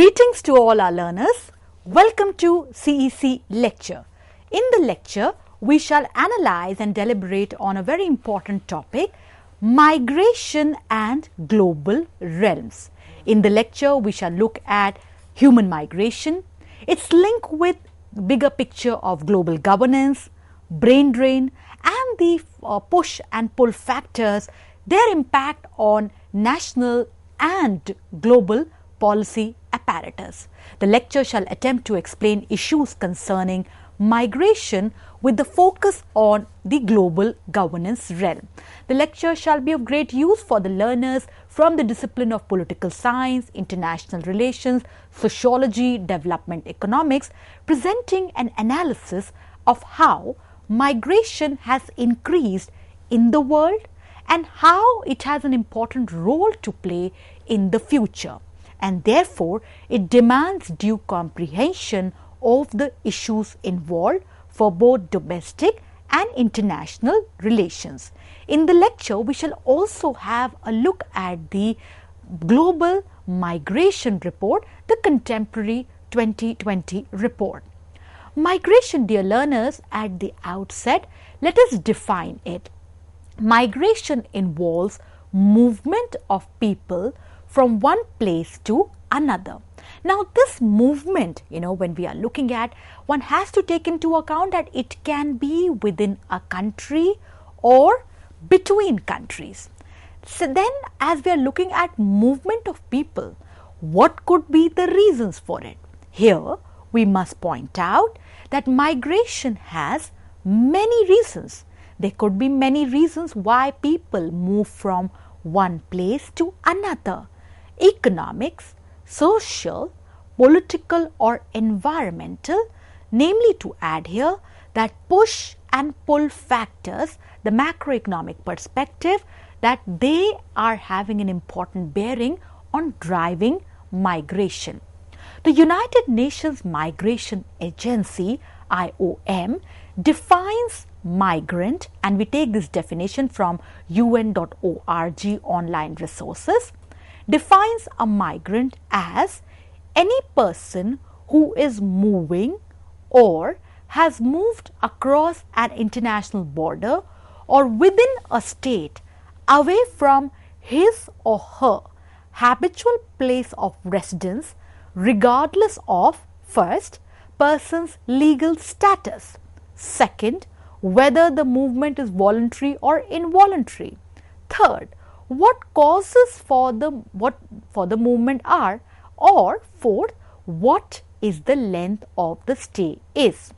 Greetings to all our learners. Welcome to CEC lecture. In the lecture, we shall analyze and deliberate on a very important topic, migration and global realms. In the lecture, we shall look at human migration, its link with bigger picture of global governance, brain drain, and the push and pull factors, their impact on national and global policy apparatus. The lecture shall attempt to explain issues concerning migration with the focus on the global governance realm. The lecture shall be of great use for the learners from the discipline of political science, international relations, sociology, development economics, presenting an analysis of how migration has increased in the world and how it has an important role to play in the future. And therefore, it demands due comprehension of the issues involved for both domestic and international relations. In the lecture, we shall also have a look at the Global Migration Report, the Contemporary 2020 report. Migration, dear learners, at the outset, let us define it. Migration involves movement of people from one place to another. Now, this movement, when we are looking at, one has to take into account that it can be within a country or between countries. So then, as we are looking at movement of people, what could be the reasons for it? Here, we must point out that migration has many reasons. There could be many reasons why people move from one place to another. Economics, social, political or environmental, namely to add here that push and pull factors, the macroeconomic perspective, that they are having an important bearing on driving migration. The United Nations Migration Agency, IOM, defines migrant, and we take this definition from UN.org online resources, defines a migrant as any person who is moving or has moved across an international border or within a state away from his or her habitual place of residence, regardless of, first, person's legal status, second, whether the movement is voluntary or involuntary, third, what causes for the movement are, or fourth, what is the length of the stay is.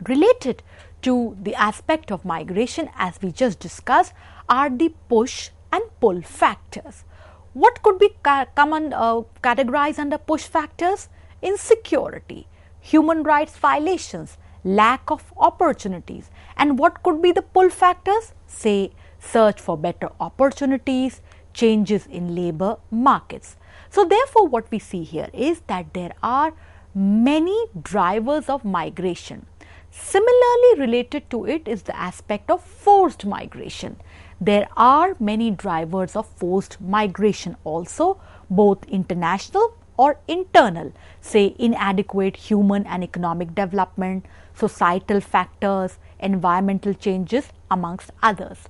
Related to the aspect of migration, as we just discussed, are the push and pull factors. What could be categorized under push factors? Insecurity, human rights violations, lack of opportunities. And what could be the pull factors? Say, search for better opportunities, changes in labor markets. So therefore, what we see here is that there are many drivers of migration. Similarly related to it is the aspect of forced migration. There are many drivers of forced migration also, both international or internal, say inadequate human and economic development, societal factors, environmental changes, amongst others.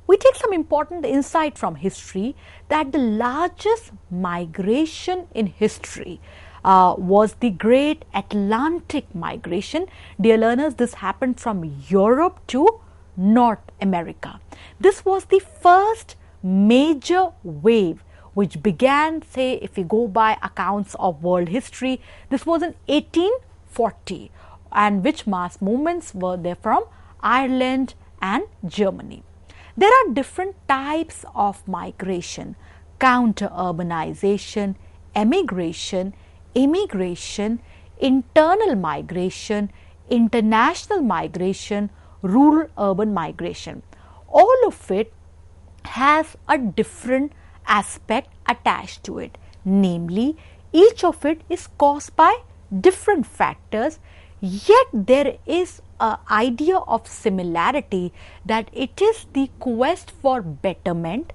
We take some important insight from history that the largest migration in history was the Great Atlantic Migration. Dear learners, this happened from Europe to North America. This was the first major wave which began, say, if we go by accounts of world history, this was in 1840, and which mass movements were there from Ireland and Germany. There are different types of migration: counter-urbanization, emigration, immigration, internal migration, international migration, rural-urban migration. All of it has a different aspect attached to it. Namely, each of it is caused by different factors, yet there is an idea of similarity that it is the quest for betterment,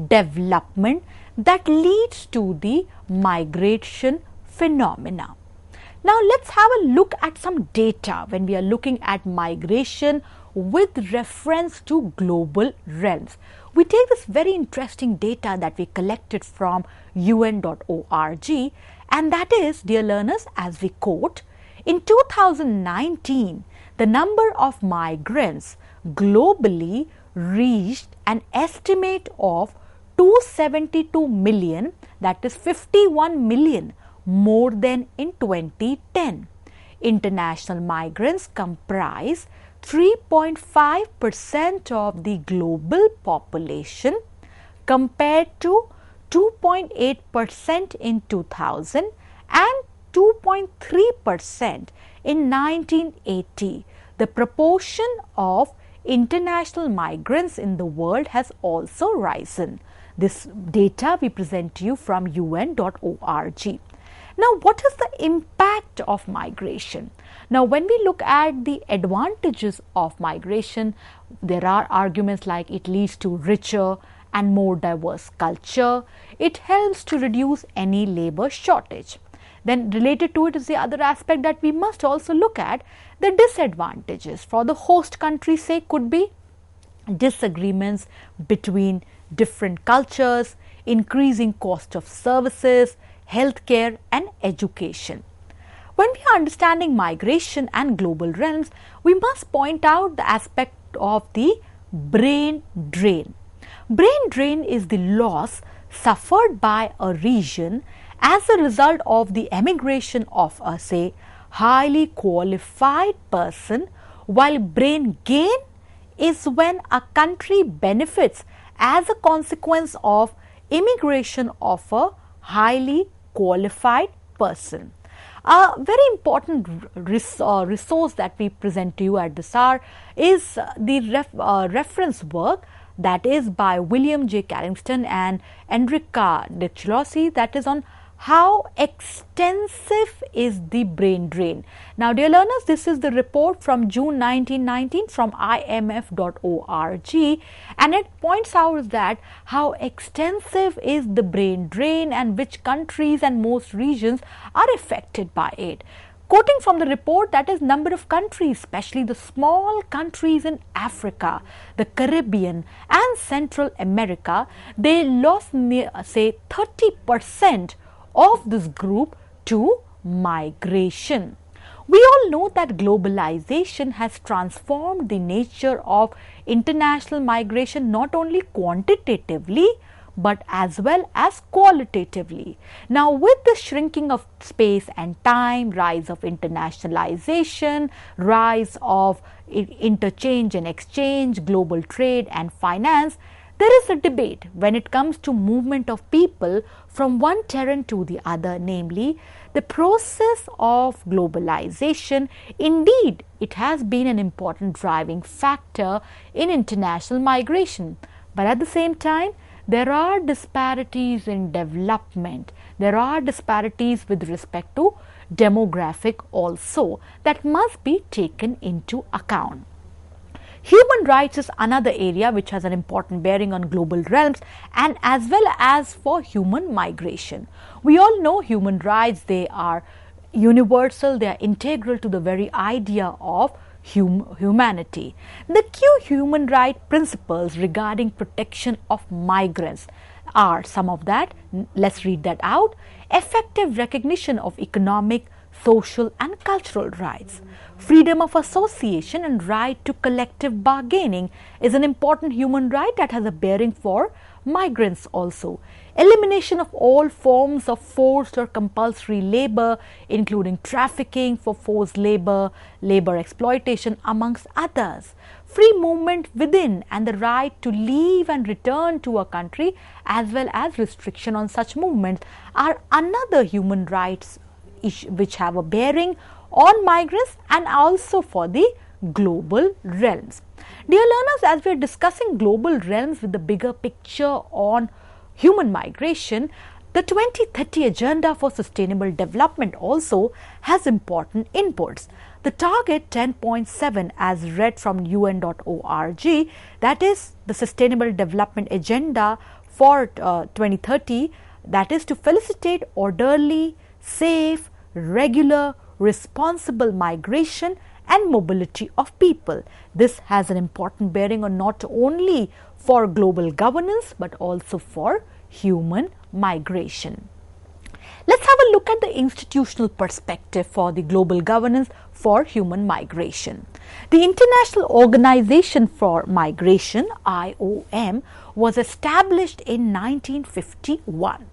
development that leads to the migration phenomena. Now let's have a look at some data when we are looking at migration with reference to global realms. We take this very interesting data that we collected from UN.org, and that is, dear learners, as we quote, in 2019, the number of migrants globally reached an estimate of 272 million, that is 51 million more than in 2010. International migrants comprise 3.5% of the global population compared to 2.8% in 2000 and 2.3% in 1980. The proportion of international migrants in the world has also risen. This data we present to you from UN.org. Now, what is the impact of migration? Now, when we look at the advantages of migration, there are arguments like it leads to richer and more diverse culture. It helps to reduce any labor shortage. Then related to it is the other aspect that we must also look at. The disadvantages for the host country, say, could be disagreements between different cultures, increasing cost of services, healthcare and education. When we are understanding migration and global realms, we must point out the aspect of the brain drain. Brain drain is the loss suffered by a region as a result of the emigration of a, say, highly qualified person, while brain gain is when a country benefits as a consequence of immigration of a highly qualified person. A very important resource that we present to you at this hour is the reference work that is by William J. Carrington and Enrica Dechlossi, that is on how extensive is the brain drain. Now, dear learners, this is the report from June 1919 from imf.org, and it points out that how extensive is the brain drain and which countries and most regions are affected by it. Quoting from the report, that is, number of countries, especially the small countries in Africa, the Caribbean and Central America, they lost say 30% of this group to migration. We all know that globalization has transformed the nature of international migration not only quantitatively but as well as qualitatively. Now, with the shrinking of space and time, rise of internationalization, rise of interchange and exchange, global trade and finance, there is a debate when it comes to movement of people from one terrain to the other, namely the process of globalization. Indeed, it has been an important driving factor in international migration, but at the same time, there are disparities in development. There are disparities with respect to demographic also that must be taken into account. Human rights is another area which has an important bearing on global realms and as well as for human migration. We all know human rights, they are universal, they are integral to the very idea of humanity. The key human rights principles regarding protection of migrants are some of that. Let's read that out. Effective recognition of economic, social and cultural rights. Freedom of association and right to collective bargaining is an important human right that has a bearing for migrants also. Elimination of all forms of forced or compulsory labor, including trafficking for forced labor, labor exploitation amongst others. Free movement within and the right to leave and return to a country as well as restriction on such movements are another human rights which have a bearing on migrants and also for the global realms. Dear learners, as we are discussing global realms with the bigger picture on human migration, the 2030 Agenda for Sustainable Development also has important inputs. The target 10.7 as read from UN.org, that is the Sustainable Development Agenda for 2030, that is to facilitate orderly, safe, regular, responsible migration and mobility of people. This has an important bearing on not only for global governance but also for human migration. Let's have a look at the institutional perspective for the global governance for human migration. The International Organization for Migration, IOM, was established in 1951.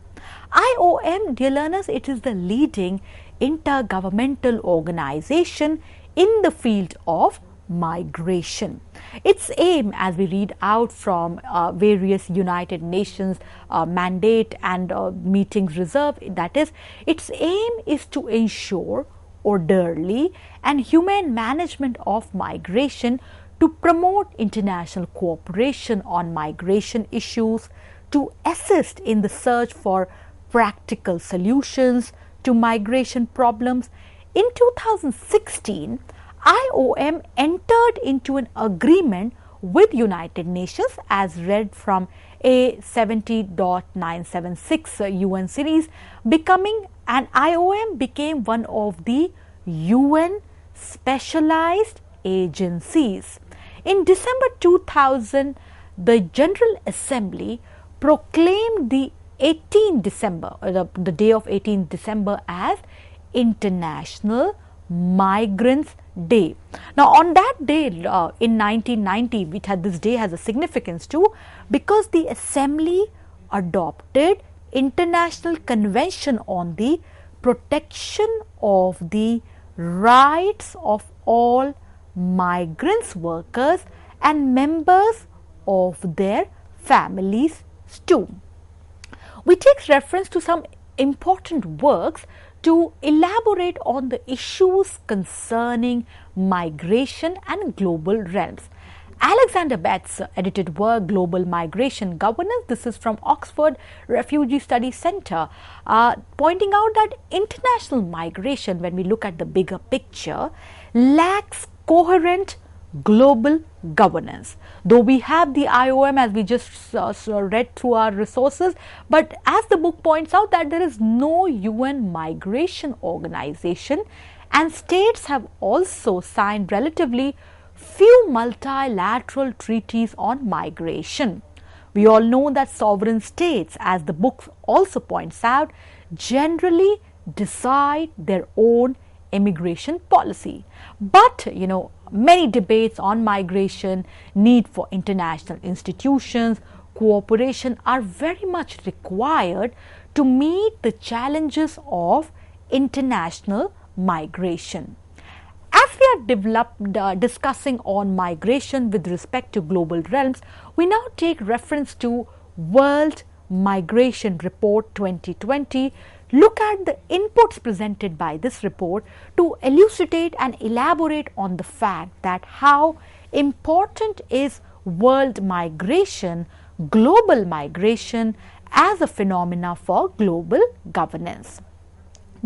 IOM, dear learners, it is the leading intergovernmental organization in the field of migration. Its aim, as we read out from various United Nations mandate and meetings reserve, that is, its aim is to ensure orderly and humane management of migration, to promote international cooperation on migration issues, to assist in the search for practical solutions to migration problems. In 2016, IOM entered into an agreement with United Nations as read from A70.976 UN series, IOM became one of the UN specialized agencies. In December 2000, the General Assembly proclaimed the 18th December, the day of 18th December as International Migrants Day. Now, on that day in 1990, this day has a significance too, because the Assembly adopted International Convention on the Protection of the Rights of all Migrants, Workers and members of their families too. We take reference to some important works to elaborate on the issues concerning migration and global realms. Alexander Betts' edited work, Global Migration Governance, this is from Oxford Refugee Studies Centre, pointing out that international migration, when we look at the bigger picture, lacks coherent global governance. Though we have the IOM, as we just read through our resources, but as the book points out that there is no UN migration organization, and states have also signed relatively few multilateral treaties on migration. We all know that sovereign states, as the book also points out, generally decide their own immigration policy. But many debates on migration, need for international institutions, cooperation are very much required to meet the challenges of international migration. As we are discussing on migration with respect to global realms, we now take reference to World Migration Report 2020. Look at the inputs presented by this report to elucidate and elaborate on the fact that how important is world migration, global migration as a phenomena for global governance.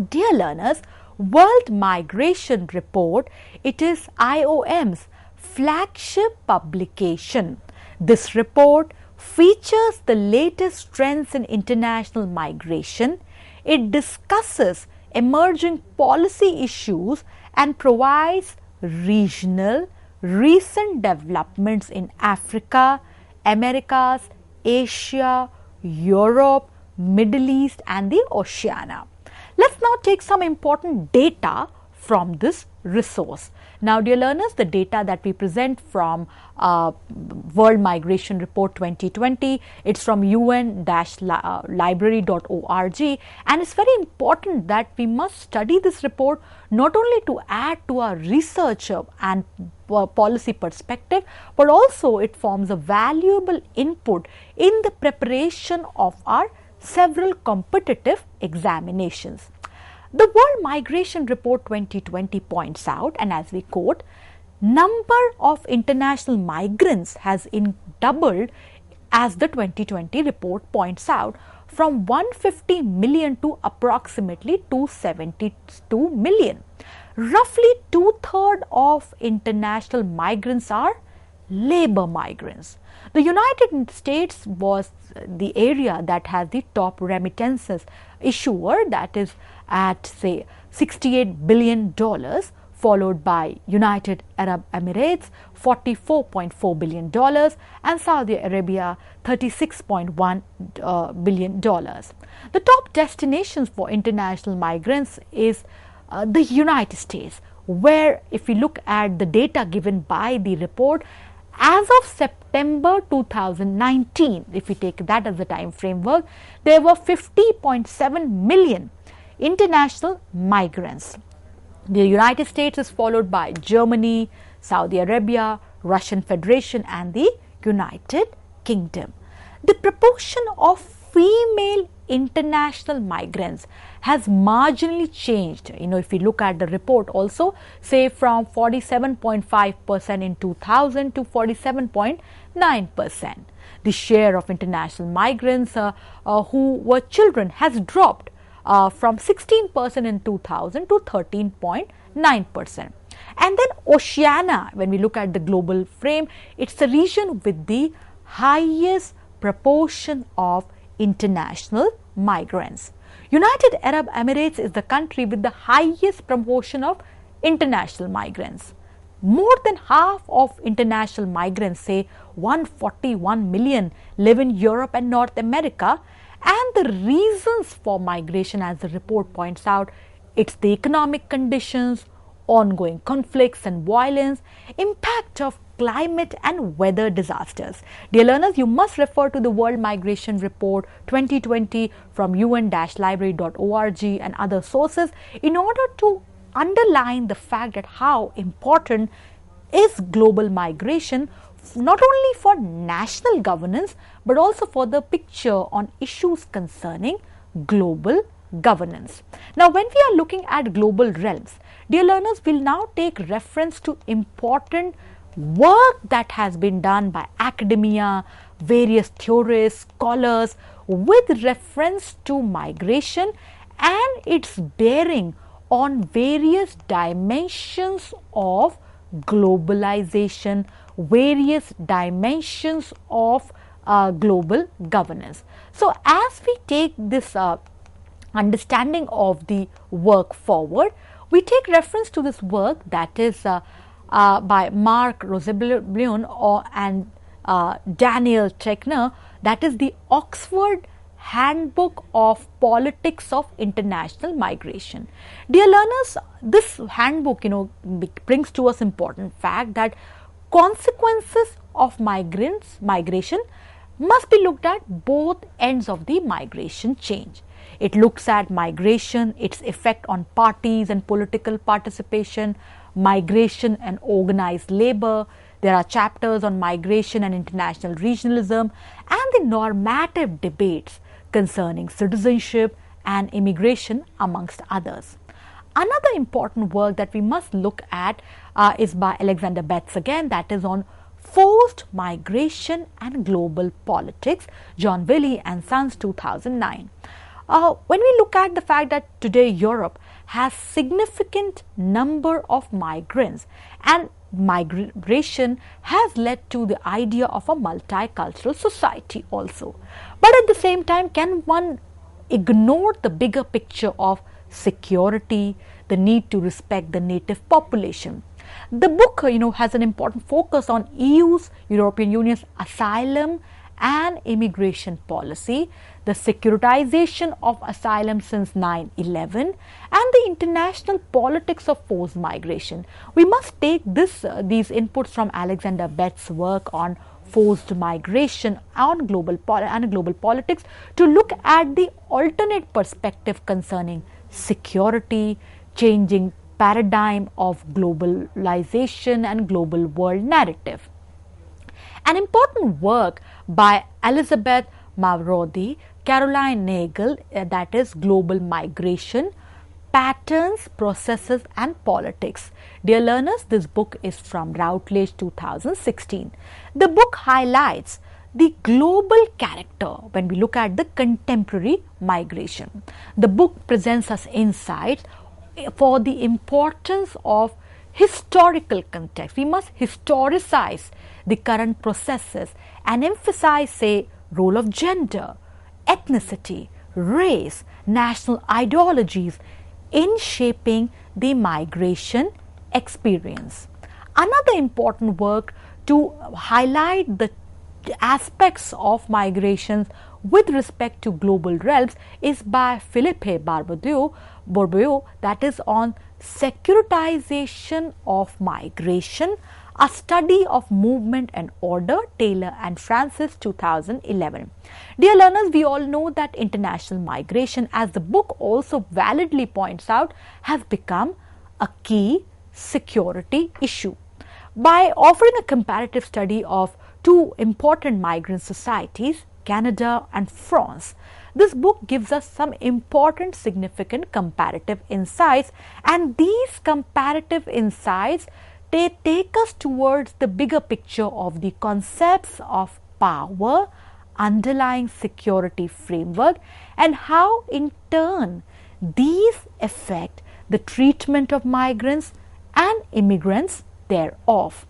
Dear learners, World Migration Report, it is IOM's flagship publication. This report features the latest trends in international migration. It discusses emerging policy issues and provides regional, recent developments in Africa, Americas, Asia, Europe, Middle East and the Oceania. Let's now take some important data from this resource. Now, dear learners, the data that we present from World Migration Report 2020, it's from un-library.org, and it's very important that we must study this report not only to add to our research and policy perspective, but also it forms a valuable input in the preparation of our several competitive examinations. The World Migration Report 2020 points out, and as we quote, number of international migrants has doubled, as the 2020 report points out, from 150 million to approximately 272 million. Roughly 2/3 of international migrants are labor migrants. The United States was the area that has the top remittances issuer, that is at say $68 billion, followed by United Arab Emirates $44.4 billion and Saudi Arabia $36.1 billion. The top destinations for international migrants is the United States, where if we look at the data given by the report, as of September 2019, if we take that as the time framework, there were 50.7 million international migrants. The United States is followed by Germany, Saudi Arabia, Russian Federation and the United Kingdom. The proportion of female international migrants has marginally changed. If we look at the report also, say from 47.5% in 2000 to 47.9%. The share of international migrants who were children has dropped from 16% in 2000 to 13.9%. And then Oceania, when we look at the global frame, it's the region with the highest proportion of international migrants. United Arab Emirates is the country with the highest proportion of international migrants. More than half of international migrants, say 141 million, live in Europe and North America. And the reasons for migration, as the report points out, it's the economic conditions, ongoing conflicts and violence, impact of climate and weather disasters. Dear learners, you must refer to the World Migration Report 2020 from un-library.org and other sources in order to underline the fact that how important is global migration, not only for national governance but also for the picture on issues concerning global governance. Now, when we are looking at global realms, dear learners, we'll now take reference to important work that has been done by academia, various theorists, scholars with reference to migration and its bearing on various dimensions of globalization, various dimensions of global governance. So, as we take this understanding of the work forward, we take reference to this work that is by Mark Rosenblum and Daniel Trekner, that is the Oxford Handbook of Politics of International Migration. Dear learners, this handbook brings to us important fact that consequences of migration must be looked at both ends of the migration change. It looks at migration, its effect on parties and political participation, migration and organized labor. There are chapters on migration and international regionalism and the normative debates concerning citizenship and immigration, amongst others. Another important work that we must look at is by Alexander Betts again, that is on forced migration and global politics, John Wiley and Sons, 2009. When we look at the fact that today Europe has significant number of migrants and migration has led to the idea of a multicultural society also. But at the same time, can one ignore the bigger picture of security, the need to respect the native population? The book, has an important focus on EU's, European Union's asylum and immigration policy, the securitization of asylum since 9/11 and the international politics of forced migration. We must take these inputs from Alexander Betts' work on forced migration on global politics to look at the alternate perspective concerning security, changing paradigm of globalization and global world narrative. An important work by Elizabeth Mavrodi, Caroline Nagel, that is Global Migration, Patterns, Processes and Politics. Dear learners, this book is from Routledge 2016. The book highlights the global character when we look at the contemporary migration. The book presents us insights for the importance of historical context. We must historicize the current processes and emphasize, say, role of gender, ethnicity, race, national ideologies in shaping the migration experience. Another important work to highlight the aspects of migrations with respect to global realms is by Philippe Bourbeau, that is on securitization of migration, a study of movement and order, Taylor and Francis, 2011. Dear learners, we all know that international migration, as the book also validly points out, has become a key security issue. By offering a comparative study of two important migrant societies, Canada and France, this book gives us some important significant comparative insights, and these comparative insights they take us towards the bigger picture of the concepts of power, underlying security framework, and how in turn these affect the treatment of migrants and immigrants thereof.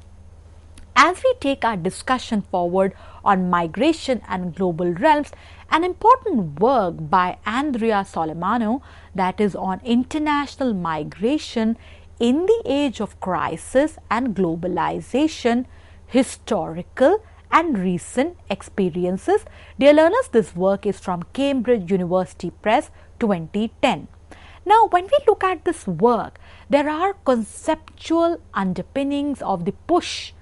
As we take our discussion forward on migration and global realms, an important work by Andrea Solimano, that is on international migration in the age of crisis and globalization, historical and recent experiences. Dear learners, this work is from Cambridge University Press, 2010. Now, when we look at this work, there are conceptual underpinnings of the push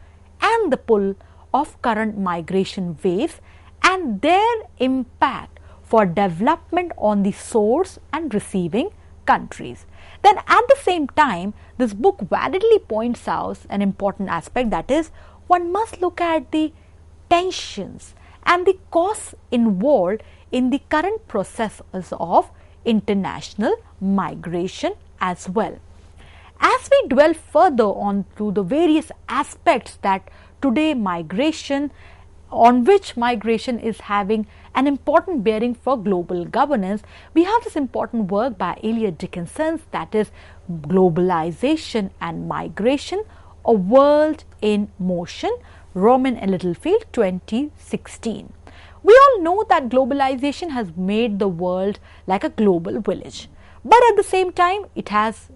and the pull of current migration waves and their impact for development on the source and receiving countries. Then at the same time, this book validly points out an important aspect, that is, one must look at the tensions and the costs involved in the current processes of international migration as well. As we dwell further on to the various aspects that today migration, on which migration is having an important bearing for global governance, we have this important work by Elliot Dickinson, that is Globalization and Migration, A World in Motion, Rowman and Littlefield, 2016. We all know that globalization has made the world like a global village. But at the same time,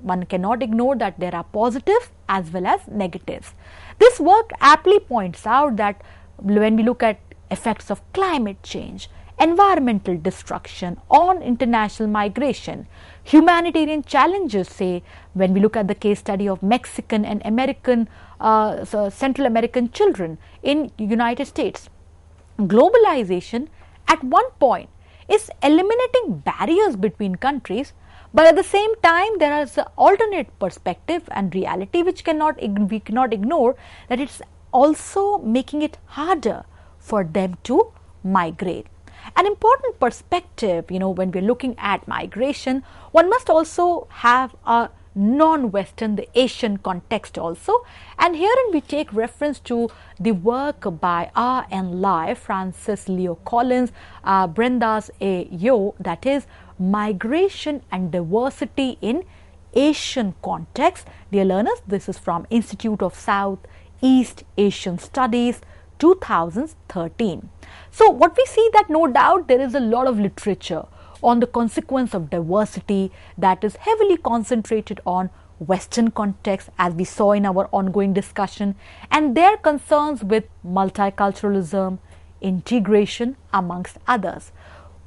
one cannot ignore that there are positives as well as negatives. This work aptly points out that when we look at effects of climate change, environmental destruction on international migration, humanitarian challenges, say when we look at the case study of Mexican and American, Central American children in United States, globalization at one point is eliminating barriers between countries, but at the same time there is an alternate perspective and reality which we cannot ignore, that it's also making it harder for them to migrate. An important perspective, when we're looking at migration, one must also have a non-Western, the Asian context also, and herein we take reference to the work by R.N. Lai, Francis Leo Collins, Brendas A. Yo, that is Migration and Diversity in Asian Context. Dear learners, this is from Institute of South East Asian Studies, 2013. So what we see that no doubt there is a lot of literature on the consequence of diversity that is heavily concentrated on Western context, as we saw in our ongoing discussion, and their concerns with multiculturalism, integration, amongst others.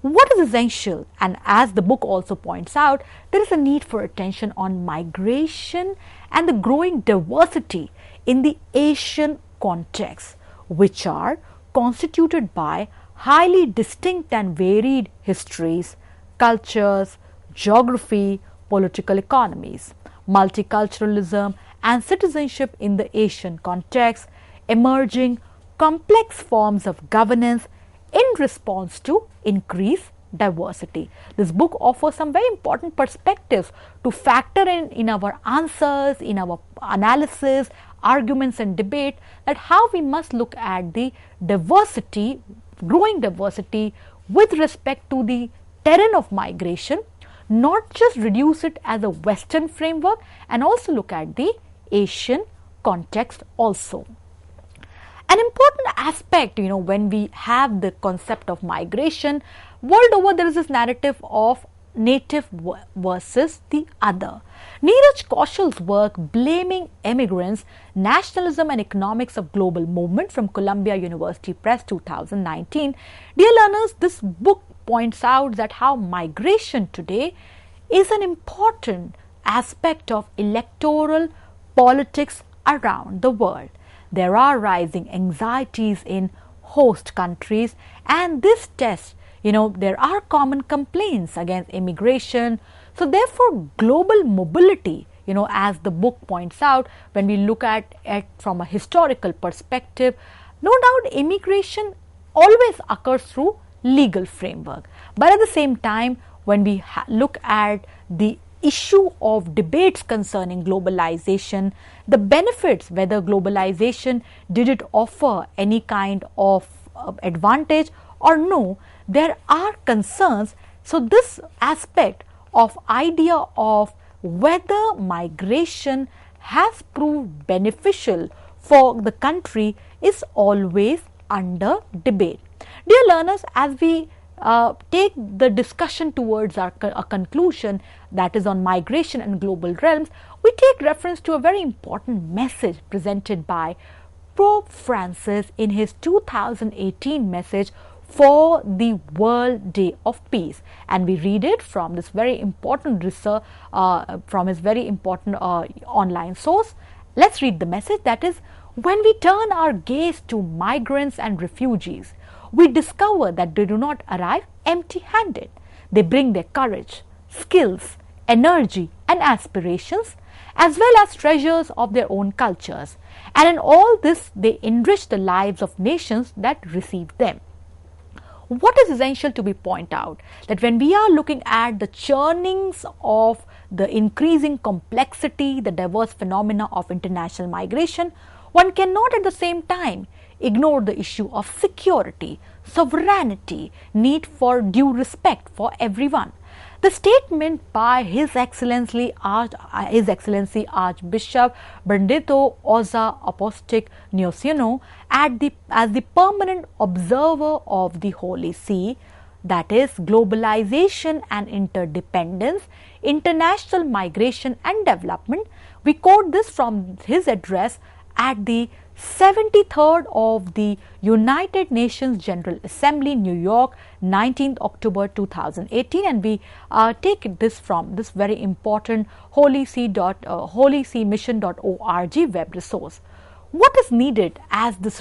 What is essential, and as the book also points out, there is a need for attention on migration and the growing diversity in the Asian context, which are constituted by highly distinct and varied histories, cultures, geography, political economies, multiculturalism and citizenship in the Asian context, emerging complex forms of governance in response to increased diversity. This book offers some very important perspectives to factor in our answers, in our analysis, arguments and debate, that how we must look at the diversity, growing diversity with respect to the terrain of migration, not just reduce it as a Western framework, and also look at the Asian context also. An important aspect, when we have the concept of migration, world over there is this narrative of native versus the other. Neeraj Kaushal's work Blaming Immigrants, Nationalism and Economics of Global Movement from Columbia University Press 2019. Dear learners, this book points out that how migration today is an important aspect of electoral politics around the world. There are rising anxieties in host countries, and this tests, there are common complaints against immigration. So therefore, global mobility, as the book points out, when we look at it from a historical perspective, no doubt immigration always occurs through legal framework. But at the same time, when we look at the issue of debates concerning globalization, the benefits, whether globalization did it offer any kind of advantage or no, there are concerns. So this aspect of idea of whether migration has proved beneficial for the country is always under debate. Dear learners, as we take the discussion towards a conclusion, that is on migration and global realms, we take reference to a very important message presented by Pope Francis in his 2018 message for the World Day of Peace, and we read it from this very important research, from his very important online source. Let's read the message. That is, when we turn our gaze to migrants and refugees, we discover that they do not arrive empty-handed. They bring their courage, skills, energy and aspirations, as well as treasures of their own cultures. And in all this, they enrich the lives of nations that receive them. What is essential to be pointed out, that when we are looking at the churnings of the increasing complexity, the diverse phenomena of international migration, one cannot at the same time ignore the issue of security, sovereignty, need for due respect for everyone. The statement by His Excellency Archbishop Benedetto Ozza Apostolic Nunciano as the permanent observer of the Holy See, that is globalization and interdependence, international migration and development. We quote this from his address at the 73rd of the United Nations General Assembly, New York, 19th October 2018, and we take this from this very important holyseemission.org web resource. What is needed, as this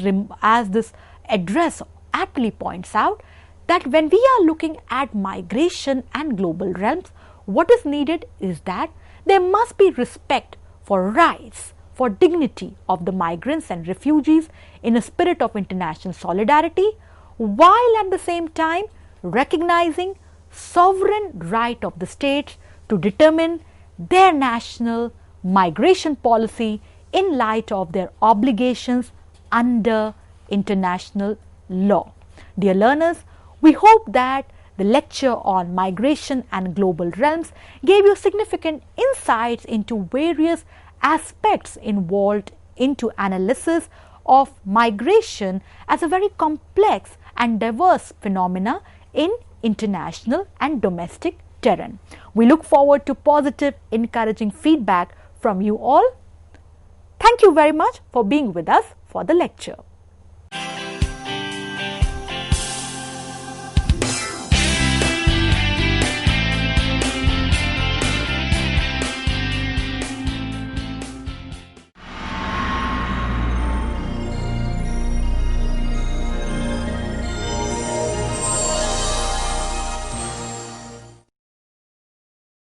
address aptly points out, that when we are looking at migration and global realms, what is needed is that there must be respect for rights, for dignity of the migrants and refugees in a spirit of international solidarity, while at the same time recognizing sovereign right of the states to determine their national migration policy in light of their obligations under international law. Dear learners, we hope that the lecture on migration and global realms gave you significant insights into various aspects involved into analysis of migration as a very complex and diverse phenomena in international and domestic terrain. We look forward to positive, encouraging feedback from you all. Thank you very much for being with us for the lecture.